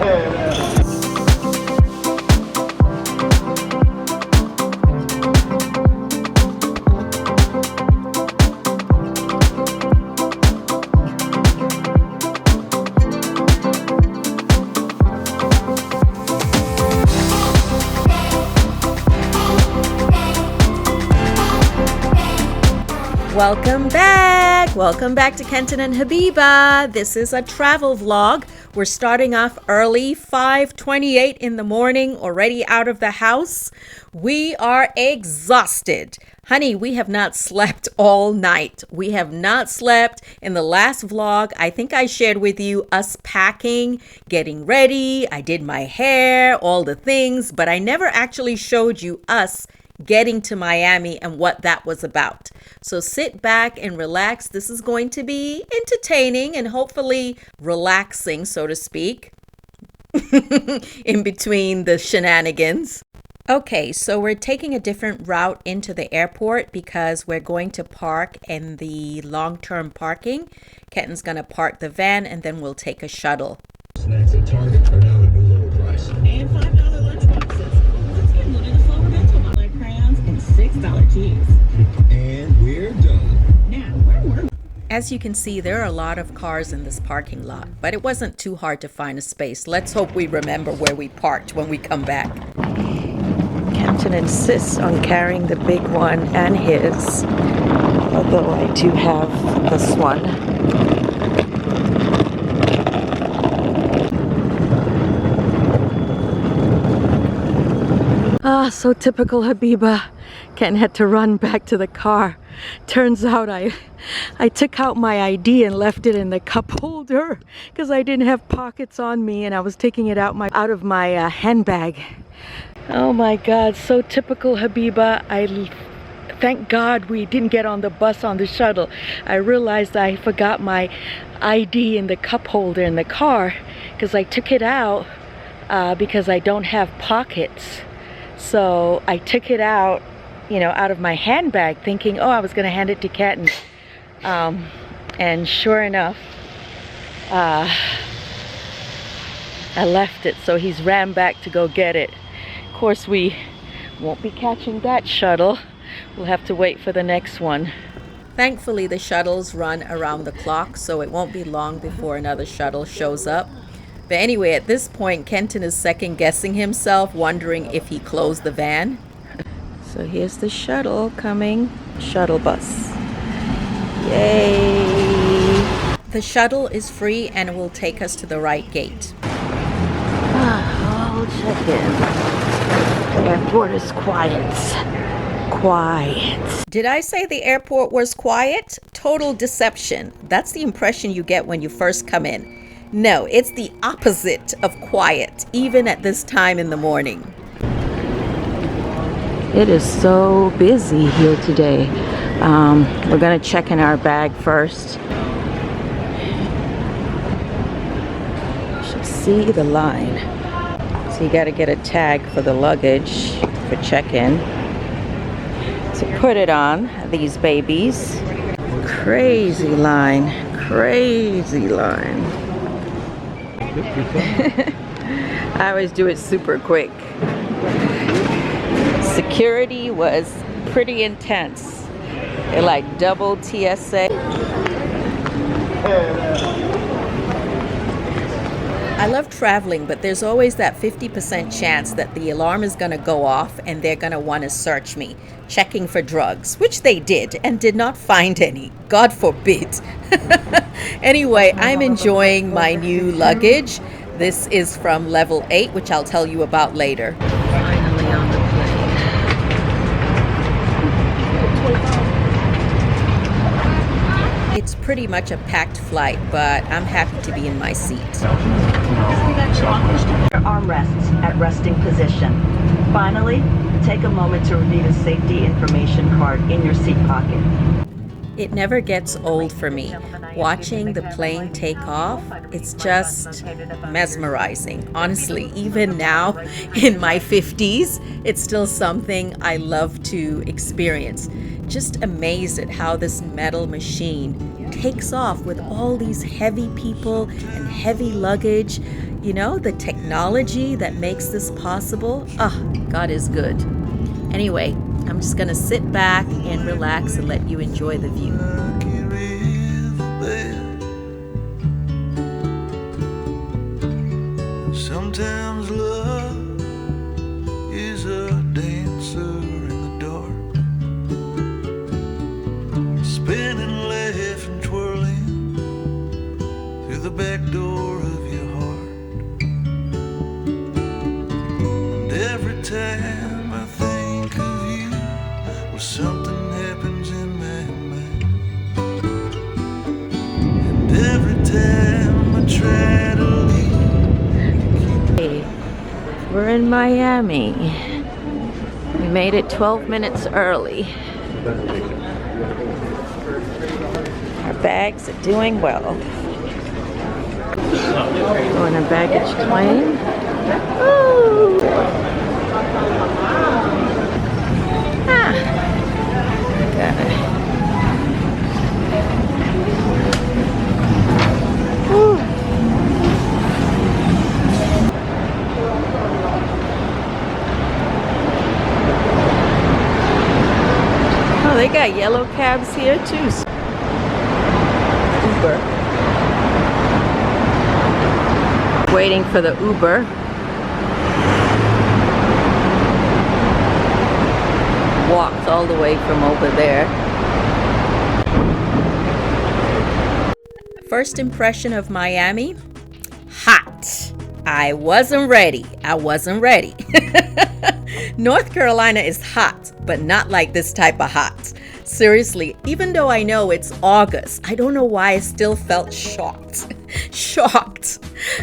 Welcome back! Welcome back to Kenton and Habiba. This is a travel vlog. We're starting off early, 5:28 in the morning, already out of the house. We are exhausted. Honey, we have not slept all night. We have not slept. In the last vlog, I think I shared with you us packing, getting ready. I did my hair, all the things, but I never actually showed you us getting to Miami and what that was about. So sit back and relax. This is going to be entertaining and hopefully relaxing, so to speak, in between the shenanigans. Okay, so we're taking a different route into the airport because we're going to park in the long-term parking. Kenton's going to park the van and then we'll take a shuttle. Snacks at Target are now a new lower price. And $5 lunch boxes. Let's get moving to Florida. Like crayons and $6 cheese. And we're done. Now, where were we? As you can see, there are a lot of cars in this parking lot, but it wasn't too hard to find a space. Let's hope we remember where we parked when we come back. Kenton insists on carrying the big one and his, although I do have this one. Ah, so typical Habiba. Ken had to run back to the car. Turns out I took out my ID and left it in the cup holder because I didn't have pockets on me and I was taking it out of my handbag. Oh my God, so typical Habiba. Thank God we didn't get on the bus on the shuttle. I realized I forgot my ID in the cup holder in the car because I took it out because I don't have pockets. So I took it out, out of my handbag thinking, oh, I was going to hand it to Kenton. And sure enough, I left it. So he's ran back to go get it. Of course, we won't be catching that shuttle. We'll have to wait for the next one. Thankfully, the shuttles run around the clock, so it won't be long before another shuttle shows up. But anyway, at this point, Kenton is second-guessing himself, wondering if he closed the van. So here's the shuttle coming. Shuttle bus. Yay! The shuttle is free and it will take us to the right gate. I'll check in. The airport is quiet. Quiet. Did I say the airport was quiet? Total deception. That's the impression you get when you first come in. No, it's the opposite of quiet, even at this time in the morning. It is so busy here today. We're going to check in our bag first. You should see the line. So you got to get a tag for the luggage for check-in. To put it on these babies. Crazy line. Crazy line. I always do it super quick. Security was pretty intense. They like double TSA. I love traveling, but there's always that 50% chance that the alarm is going to go off and they're going to want to search me, checking for drugs, which they did and did not find any. God forbid. Anyway, I'm enjoying my new luggage. This is from level 8, which I'll tell you about later. Finally on the plane. It's pretty much a packed flight, but I'm happy to be in my seat. Armrests at resting position. Finally, take a moment to review the safety information card in your seat pocket. It never gets old for me. Watching the plane take off, it's just mesmerizing. Honestly, even now in my 50s, it's still something I love to experience. Just amazed at how this metal machine takes off with all these heavy people and heavy luggage. You know, the technology that makes this possible. God is good. Anyway, I'm just gonna sit back and relax and let you enjoy the view. Sometimes love is a dancer in the dark, spinning, laughing, twirling through the back door of your heart. And every time I think of you, well, something happens in my mind. And every time I try to leave, We're in Miami. We made it 12 minutes early. Our bags are doing well. Going on baggage claim. Ooh. Got it. Ooh. Oh, they got yellow cabs here too. Uber. Waiting for the Uber. Walked all the way from over there. First impression of Miami? Hot. I wasn't ready. North Carolina is hot, but not like this type of hot. Seriously, even though I know it's August, I don't know why I still felt shocked. Shocked.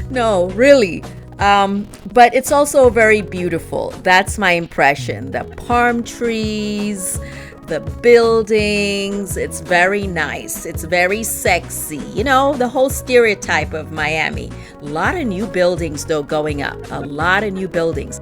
No, really. But it's also very beautiful. That's my impression. The palm trees, the buildings, it's very nice. It's very sexy. You know, the whole stereotype of Miami. A lot of new buildings though going up. A lot of new buildings.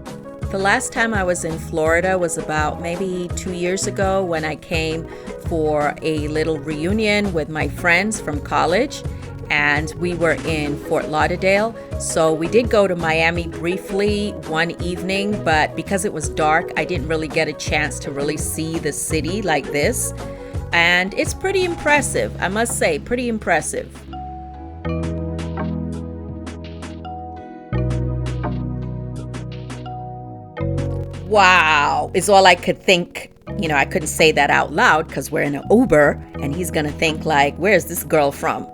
The last time I was in Florida was about maybe 2 years ago when I came for a little reunion with my friends from college, and we were in Fort Lauderdale. So we did go to Miami briefly one evening, but because it was dark, I didn't really get a chance to really see the city like this. And it's pretty impressive, I must say, pretty impressive. Wow, is all I could think. You know, I couldn't say that out loud because we're in an Uber and he's gonna think like, where's this girl from?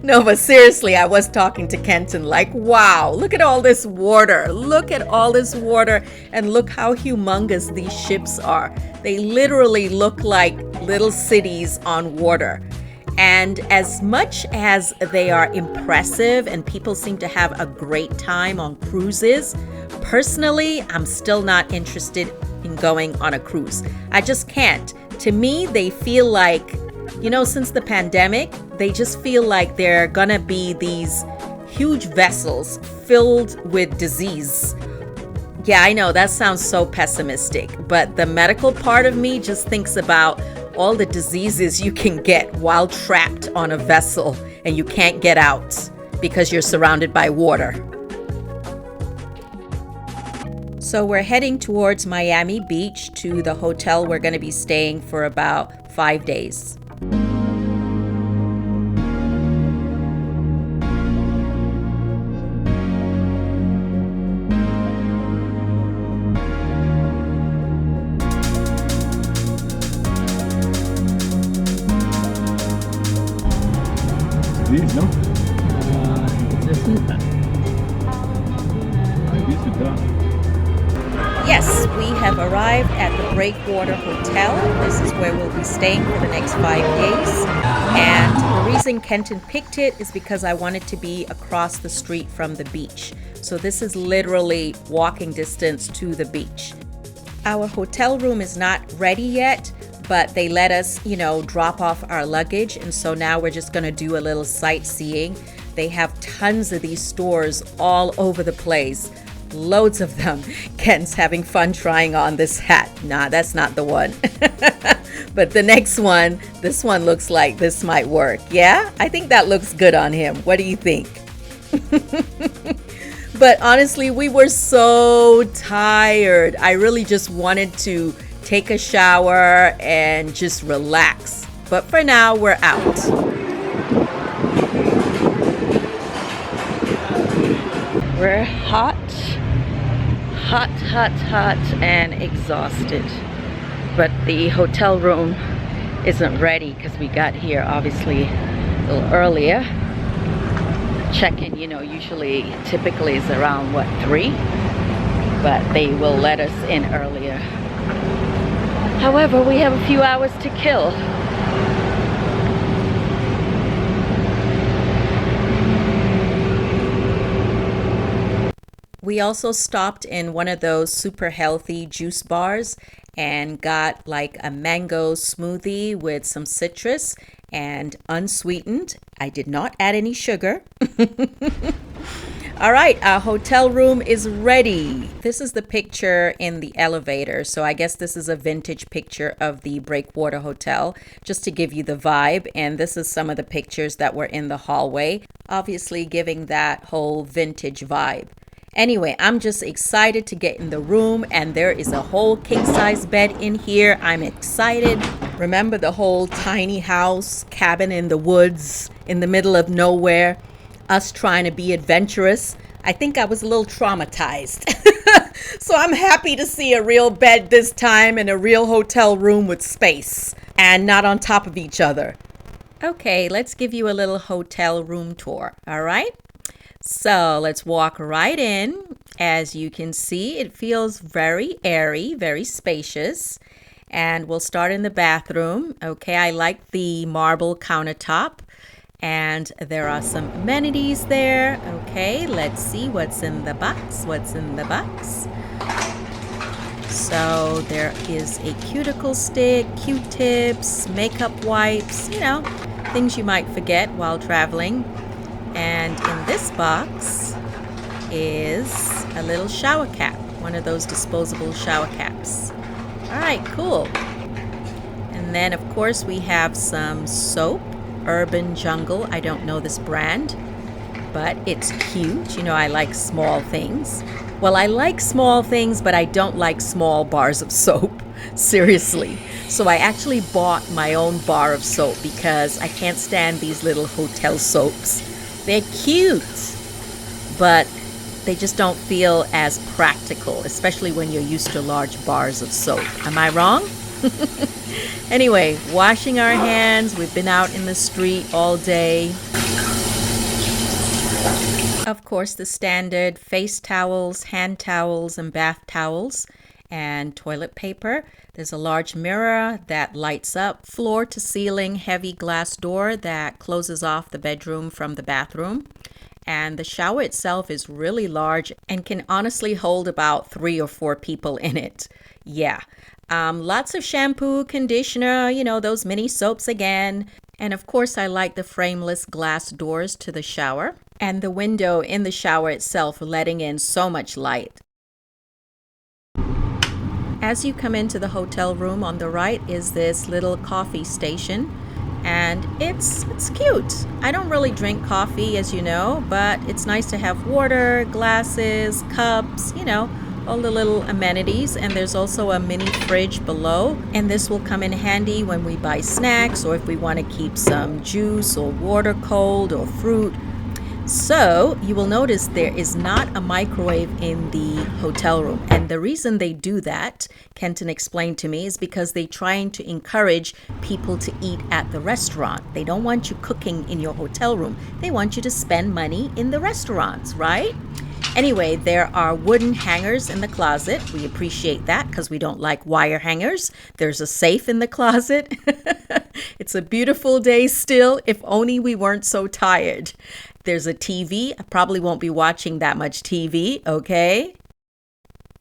No, but seriously, I was talking to Kenton like, wow, look at all this water. Look at all this water and look how humongous these ships are. They literally look like little cities on water. And as much as they are impressive and people seem to have a great time on cruises, personally, I'm still not interested in going on a cruise. I just can't. To me, they feel like, you know, since the pandemic, they just feel like they're gonna be these huge vessels filled with disease. Yeah, I know that sounds so pessimistic, but the medical part of me just thinks about all the diseases you can get while trapped on a vessel and you can't get out because you're surrounded by water. So we're heading towards Miami Beach to the hotel we're going to be staying for about 5 days. These, no? Yes, we have arrived at the Breakwater Hotel. This is where we'll be staying for the next 5 days. And the reason Kenton picked it is because I wanted to be across the street from the beach. So this is literally walking distance to the beach. Our hotel room is not ready yet, but they let us, drop off our luggage. And so now we're just gonna do a little sightseeing. They have tons of these stores all over the place. Loads of them. Ken's having fun trying on this hat. Nah, that's not the one. But the next one, this one looks like this might work. Yeah, I think that looks good on him. What do you think? But honestly, we were so tired. I really just wanted to take a shower and just relax. But for now, we're out. We're hot, and exhausted. But the hotel room isn't ready because we got here obviously a little earlier. Check-in, typically is around 3, but they will let us in earlier. However, we have a few hours to kill. We also stopped in one of those super healthy juice bars and got like a mango smoothie with some citrus and unsweetened. I did not add any sugar. All right, our hotel room is ready. This is the picture in the elevator. So I guess this is a vintage picture of the Breakwater Hotel, just to give you the vibe. And this is some of the pictures that were in the hallway, obviously giving that whole vintage vibe. Anyway, I'm just excited to get in the room, and there is a whole king-size bed in here. I'm excited. Remember the whole tiny house, cabin in the woods, in the middle of nowhere, us trying to be adventurous? I think I was a little traumatized. So I'm happy to see a real bed this time in a real hotel room with space and not on top of each other. Okay, let's give you a little hotel room tour, all right? So let's walk right in. As you can see, it feels very airy, very spacious. And we'll start in the bathroom. Okay, I like the marble countertop. And there are some amenities there. Okay, let's see what's in the box. What's in the box? So there is a cuticle stick, Q-tips, makeup wipes, things you might forget while traveling. And in this box is a little shower cap, one of those disposable shower caps. All right, cool. And then, of course, we have some soap, Urban Jungle. I don't know this brand, but it's cute. I like small things. Well, I like small things, but I don't like small bars of soap. Seriously. So I actually bought my own bar of soap because I can't stand these little hotel soaps. They're cute, but they just don't feel as practical, especially when you're used to large bars of soap. Am I wrong? Anyway, washing our hands. We've been out in the street all day. Of course, the standard face towels, hand towels, and bath towels, and toilet paper. There's a large mirror that lights up, floor to ceiling, heavy glass door that closes off the bedroom from the bathroom. And the shower itself is really large and can honestly hold about 3 or 4 people in it. Yeah. Lots of shampoo, conditioner, those mini soaps again. And of course, I like the frameless glass doors to the shower and the window in the shower itself letting in so much light. As you come into the hotel room, on the right is this little coffee station, and it's cute. I don't really drink coffee, as you know, but it's nice to have water, glasses, cups, all the little amenities. And there's also a mini fridge below, and this will come in handy when we buy snacks or if we want to keep some juice or water cold or fruit. So you will notice there is not a microwave in the hotel room. And the reason they do that, Kenton explained to me, is because they're trying to encourage people to eat at the restaurant. They don't want you cooking in your hotel room. They want you to spend money in the restaurants, right? Anyway, there are wooden hangers in the closet. We appreciate that because we don't like wire hangers. There's a safe in the closet. It's a beautiful day still, if only we weren't so tired. There's a TV. I probably won't be watching that much TV, okay?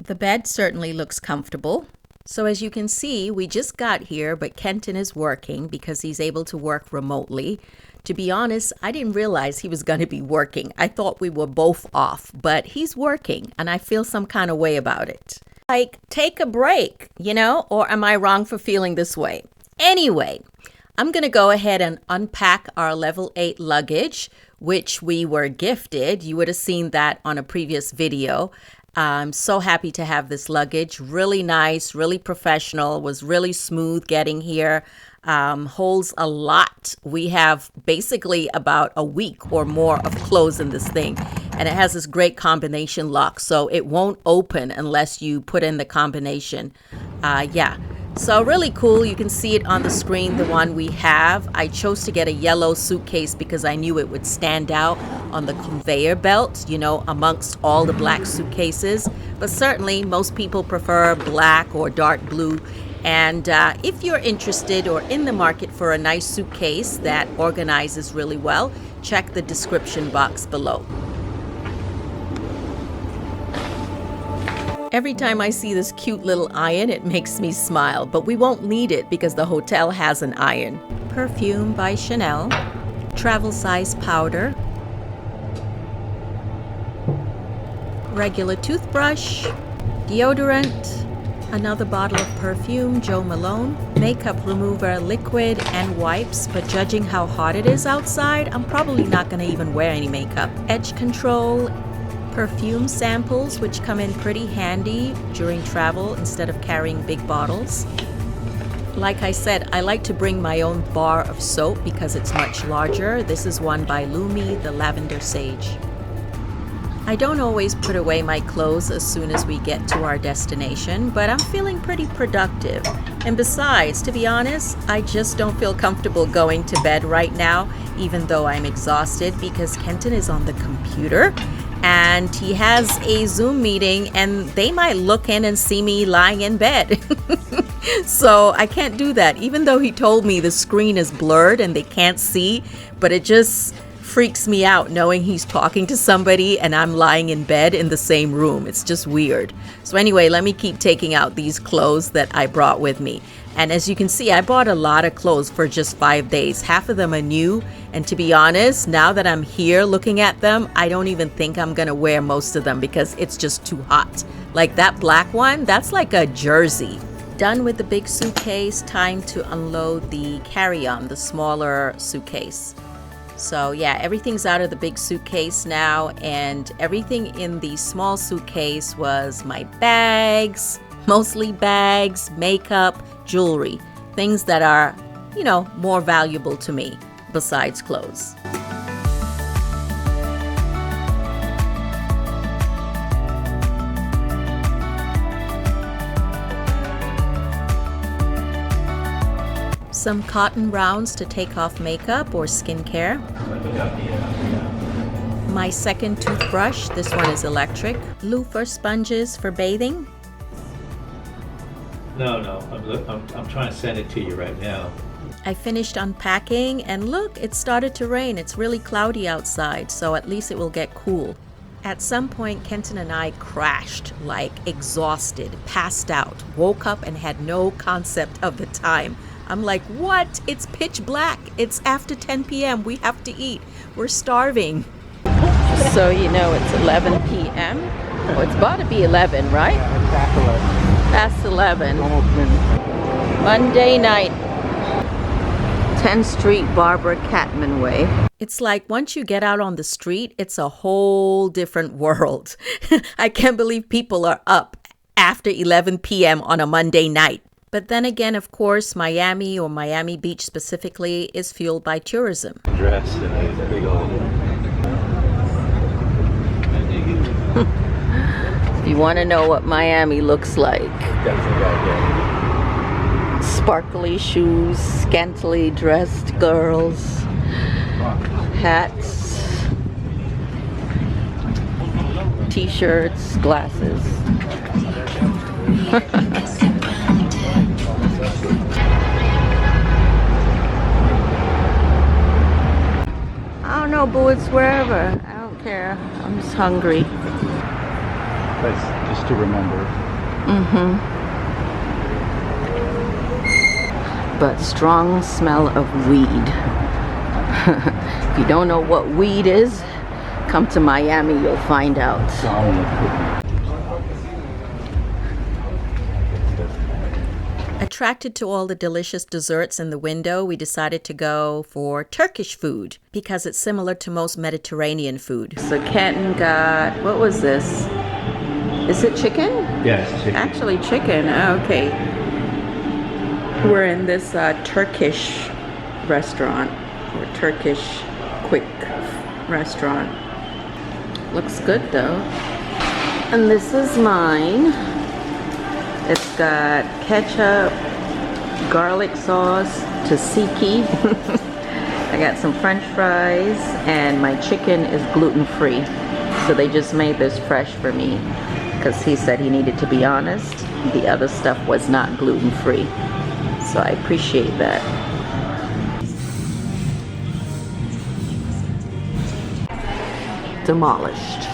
The bed certainly looks comfortable. So as you can see, we just got here, but Kenton is working because he's able to work remotely. To be honest, I didn't realize he was going to be working. I thought we were both off, but he's working, and I feel some kind of way about it. Like, take a break, or am I wrong for feeling this way? Anyway, I'm going to go ahead and unpack our level 8 luggage. which we were gifted. You would have seen that on a previous video. I'm so happy to have this luggage. Really nice, really professional, was really smooth getting here. Holds a lot. We have basically about a week or more of clothes in this thing. And it has this great combination lock, so it won't open unless you put in the combination. Yeah. So really cool. You can see it on the screen, the one we have. I chose to get a yellow suitcase because I knew it would stand out on the conveyor belt, you know, amongst all the black suitcases. But certainly most people prefer black or dark blue. And if you're interested or in the market for a nice suitcase that organizes really well, check the description box below. Every time I see this cute little iron, it makes me smile, but we won't need it because the hotel has an iron. Perfume by Chanel, travel size powder, regular toothbrush, deodorant, another bottle of perfume, Jo Malone, makeup remover liquid, and wipes, but judging how hot it is outside, I'm probably not going to even wear any makeup. Edge control, perfume samples, which come in pretty handy during travel instead of carrying big bottles. Like I said, I like to bring my own bar of soap because it's much larger. This is one by Lumi, the Lavender Sage. I don't always put away my clothes as soon as we get to our destination, but I'm feeling pretty productive. And besides, to be honest, I just don't feel comfortable going to bed right now, even though I'm exhausted, because Kenton is on the computer and he has a Zoom meeting and they might look in and see me lying in bed. So I can't do that, even though he told me the screen is blurred and they can't see, but it just freaks me out knowing he's talking to somebody and I'm lying in bed in the same room. It's just weird. So anyway, let me keep taking out these clothes that I brought with me. And as you can see, I bought a lot of clothes for just 5 days. Half of them are new. And to be honest, now that I'm here looking at them, I don't even think I'm going to wear most of them because it's just too hot. Like that black one, that's like a jersey. Done with the big suitcase, time to unload the carry-on, the smaller suitcase. So yeah, everything's out of the big suitcase now, and everything in the small suitcase was my bags, mostly bags, makeup, jewelry, things that are, you know, more valuable to me besides clothes. Some cotton rounds to take off makeup or skincare. My second toothbrush, this one is electric. Loofah sponges for bathing. No, I'm trying to send it to you right now. I finished unpacking and look, it started to rain. It's really cloudy outside, so at least it will get cool. At some point, Kenton and I crashed, like exhausted, passed out, woke up and had no concept of the time. I'm like, what? It's pitch black. It's after 10 p.m. We have to eat. We're starving. So, you know, it's 11 p.m. Oh, it's about to be 11, right? Past 11. Monday night. 10th Street, Barbara Catman Way. It's like once you get out on the street, it's a whole different world. I can't believe people are up after 11 p.m. on a Monday night. But then again, of course, Miami or Miami Beach specifically is fueled by tourism. Dressed in a big old... If you want to know what Miami looks like. Sparkly shoes, scantily dressed girls, hats, t-shirts, glasses. I don't know, boo, it's wherever. I don't care. I'm just hungry. That's just to remember. But strong smell of weed. If you don't know what weed is, come to Miami, you'll find out. A attracted to all the delicious desserts in the window, we decided to go for Turkish food because it's similar to most Mediterranean food. So Kenton got, what was this? Is it chicken? Yes, chicken. Actually chicken, okay. We're in this Turkish restaurant, or Turkish quick restaurant. Looks good though. And this is mine. It's got ketchup, garlic sauce, tzatziki. I got some french fries, and my chicken is gluten-free. So they just made this fresh for me because he said he needed to be honest. The other stuff was not gluten-free. So I appreciate that. Demolished.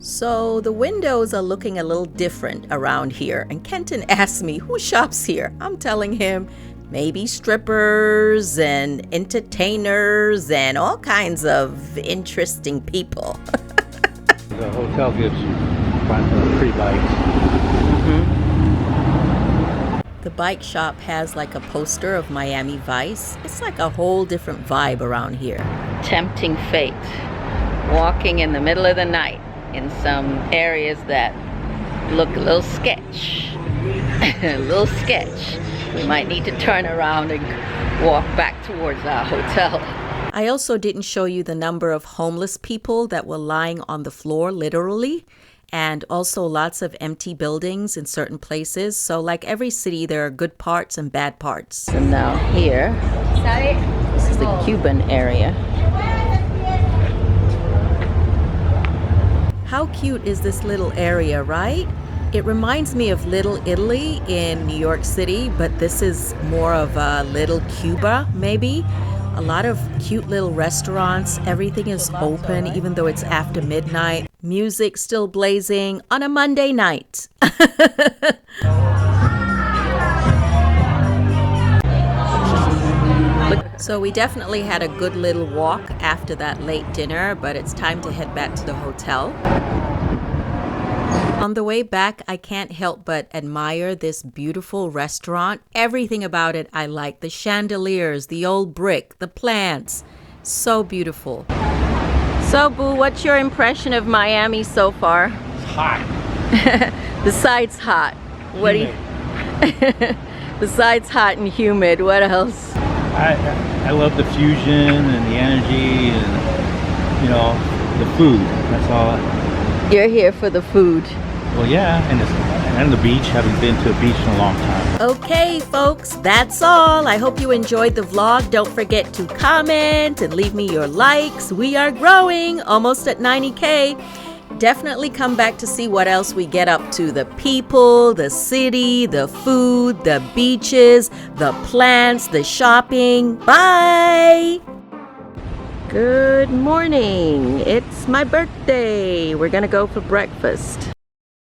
So the windows are looking a little different around here, and Kenton asked me, who shops here? I'm telling him, maybe strippers and entertainers and all kinds of interesting people. The hotel gives free bikes. The bike shop has like a poster of Miami Vice. It's like a whole different vibe around here. Tempting fate. Walking in the middle of the night in some areas that look a little sketch. A little sketch. We might need to turn around and walk back towards our hotel. I also didn't show you the number of homeless people that were lying on the floor, literally. And also lots of empty buildings in certain places. So like every city, there are good parts and bad parts. So now here, this is the Cuban area. How cute is this little area, right? It reminds me of Little Italy in New York City, but this is more of a Little Cuba, maybe. A lot of cute little restaurants. Everything is open, even though it's after midnight. Music still blazing on a Monday night. So we definitely had a good little walk after that late dinner, but it's time to head back to the hotel. On the way back, I can't help but admire this beautiful restaurant. Everything about it I like. The chandeliers, the old brick, the plants. So beautiful. So, Boo, what's your impression of Miami so far? It's hot. Besides hot, what do you... Besides hot and humid, what else? I love the fusion and the energy and, you know, the food. That's all. You're here for the food. Well, yeah, and the beach. Haven't been to a beach in a long time. Okay, folks, that's all. I hope you enjoyed the vlog. Don't forget to comment and leave me your likes. We are growing, almost at 90K. Definitely come back to see what else we get up to. The people, the city, the food, the beaches, the plants, the shopping. Bye! Good morning. It's my birthday. We're gonna go for breakfast.